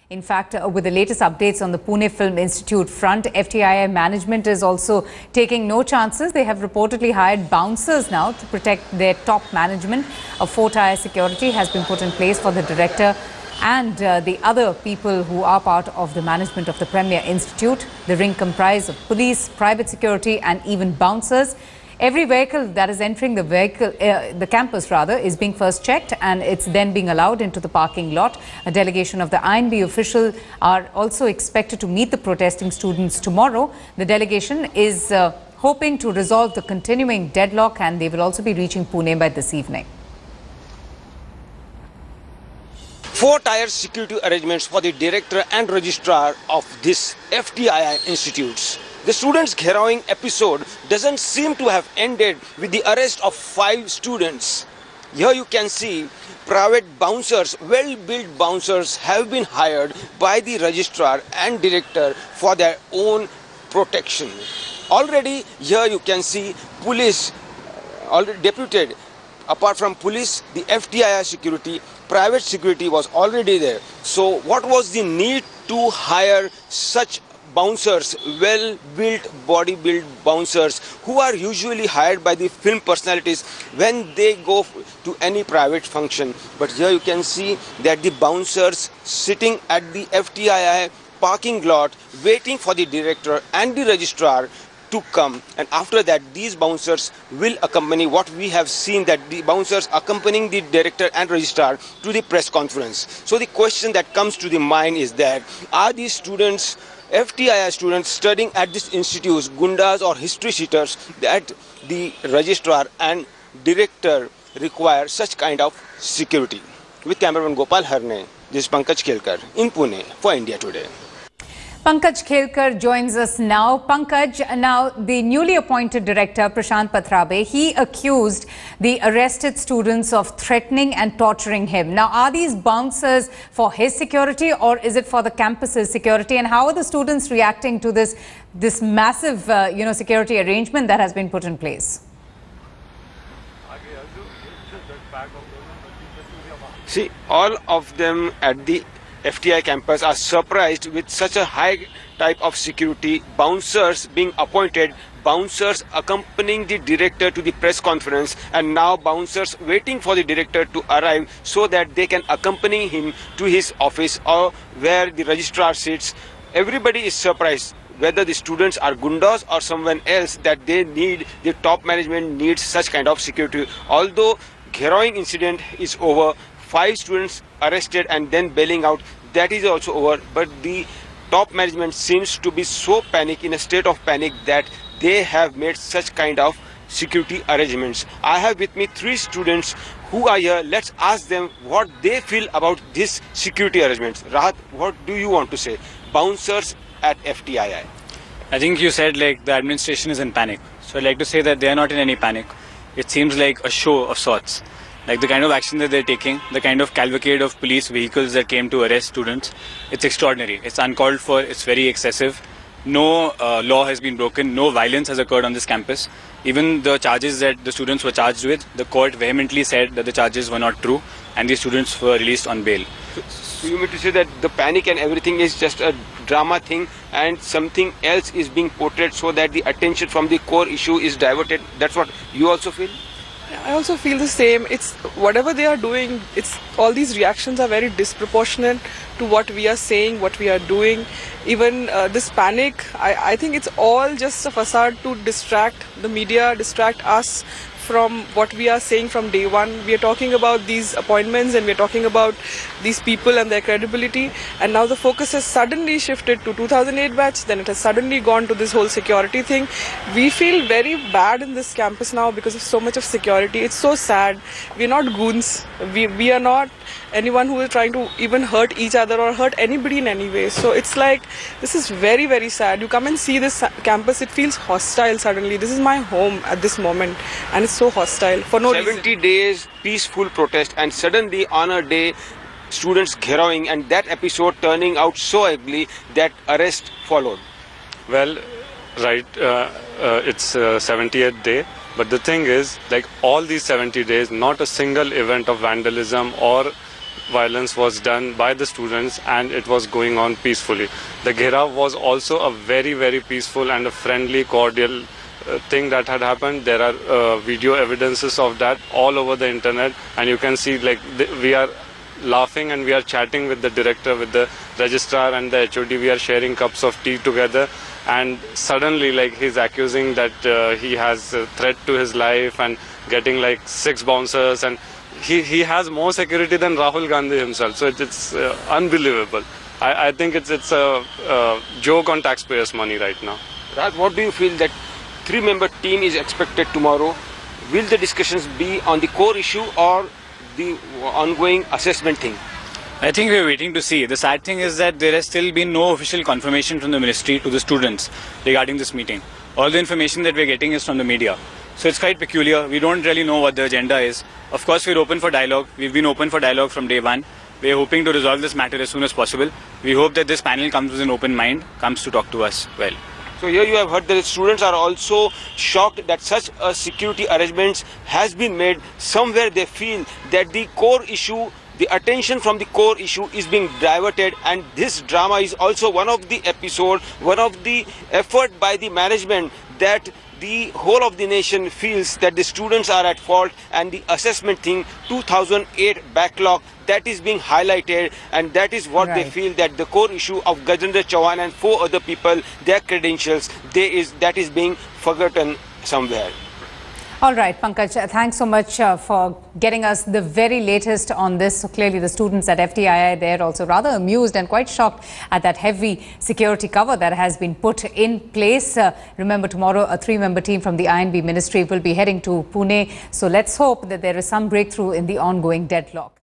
In fact, with the latest updates on the Pune Film Institute front, FTII management is also taking no chances. They have reportedly hired bouncers now to protect their top management. A 4-tier security has been put in place for the director and the other people who are part of the management of the Premier Institute. The ring comprises of police, private security and even bouncers. Every vehicle that is entering the campus is being first checked, and it's then being allowed into the parking lot. A delegation of the INB officials are also expected to meet the protesting students tomorrow. The delegation is hoping to resolve the continuing deadlock, and they will also be reaching Pune by this evening. 4-tier security arrangements for the director and registrar of this FTII institutes. The students' harrowing episode doesn't seem to have ended with the arrest of 5 students. Here you can see private bouncers, well-built bouncers have been hired by the registrar and director for their own protection. Already here you can see police already deputed. Apart from police, the FTII security, private security was already there. So what was the need to hire such bouncers, well-built, body-built bouncers who are usually hired by the film personalities when they go to any private function? But here you can see that the bouncers sitting at the FTII parking lot waiting for the director and the registrar to come, and after that these bouncers will accompany, what we have seen, that the bouncers accompanying the director and registrar to the press conference. So the question that comes to the mind is that are these students, FTII students studying at this institute, gundas or history cheaters, that the registrar and director require such kind of security? With cameraman Gopal Harne, this is Pankaj Khelkar in Pune for India Today. Pankaj Khelkar joins us now. Pankaj, now the newly appointed director Prashant Pathrabe, he accused the arrested students of threatening and torturing him. Now, are these bouncers for his security or is it for the campus's security? And how are the students reacting to this massive, security arrangement that has been put in place? See, all of them at the FTII campus are surprised with such a high type of security, bouncers being appointed, bouncers accompanying the director to the press conference, and now bouncers waiting for the director to arrive so that they can accompany him to his office or where the registrar sits. Everybody is surprised whether the students are gundas or someone else, that they need, the top management needs such kind of security. Although harrowing incident is over, 5 students arrested and then bailing out, that is also over, but the top management seems to be so in a state of panic that they have made such kind of security arrangements. I have with me 3 students who are here. Let's ask them what they feel about this security arrangements. Rahat, what do you want to say? Bouncers at FTII. I think you said like the administration is in panic. So I'd like to say that they are not in any panic. It seems like a show of sorts. Like the kind of action that they're taking, the kind of cavalcade of police vehicles that came to arrest students, it's extraordinary. It's uncalled for, it's very excessive. No law has been broken, no violence has occurred on this campus. Even the charges that the students were charged with, the court vehemently said that the charges were not true and the students were released on bail. So you mean to say that the panic and everything is just a drama thing and something else is being portrayed so that the attention from the core issue is diverted? That's what you also feel? I also feel the same. It's whatever they are doing, it's all these reactions are very disproportionate to what we are saying, what we are doing. Even this panic, I think it's all just a facade to distract the media, distract us from what we are saying from day one. We are talking about these appointments and we are talking about these people and their credibility, and now the focus has suddenly shifted to 2008 batch, then it has suddenly gone to this whole security thing. We feel very bad in this campus now because of so much of security. It's so sad. We are not goons. We are not anyone who is trying to even hurt each other or hurt anybody in any way. So it's like, this is very, very sad. You come and see this campus, it feels hostile suddenly. This is my home at this moment and it's so hostile for no reason. 70 days peaceful protest and suddenly on a day students harrowing, and that episode turning out so ugly that arrest followed. Well, right, it's 70th day, but the thing is, like all these 70 days, not a single event of vandalism or violence was done by the students, and it was going on peacefully. The Gherav was also a very, very peaceful and a friendly, cordial thing that had happened. There are video evidences of that all over the internet, and you can see like we are laughing and we are chatting with the director, with the registrar and the HOD. We are sharing cups of tea together, and suddenly like he's accusing that he has a threat to his life and getting like 6 bouncers, and he has more security than Rahul Gandhi himself. So it's unbelievable. I think it's a joke on taxpayers' money right now. Raj, what do you feel that 3-member team is expected tomorrow? Will the discussions be on the core issue or the ongoing assessment thing? I think we're waiting to see. The sad thing is that there has still been no official confirmation from the ministry to the students regarding this meeting. All the information that we're getting is from the media. So it's quite peculiar. We don't really know what the agenda is. Of course, we're open for dialogue. We've been open for dialogue from day one. We're hoping to resolve this matter as soon as possible. We hope that this panel comes with an open mind, comes to talk to us well. So here you have heard that the students are also shocked that such a security arrangements has been made. Somewhere they feel that the core issue, the attention from the core issue is being diverted, and this drama is also one of the episode, one of the effort by the management that the whole of the nation feels that the students are at fault, and the assessment thing 2008 backlog that is being highlighted, and that is what they feel that the core issue of Gajendra Chauhan and 4 other people, their credentials, that is being forgotten somewhere. All right, Pankaj, thanks so much for getting us the very latest on this. So clearly the students at FTII, they're also rather amused and quite shocked at that heavy security cover that has been put in place. Remember, tomorrow a 3-member team from the INB ministry will be heading to Pune. So let's hope that there is some breakthrough in the ongoing deadlock.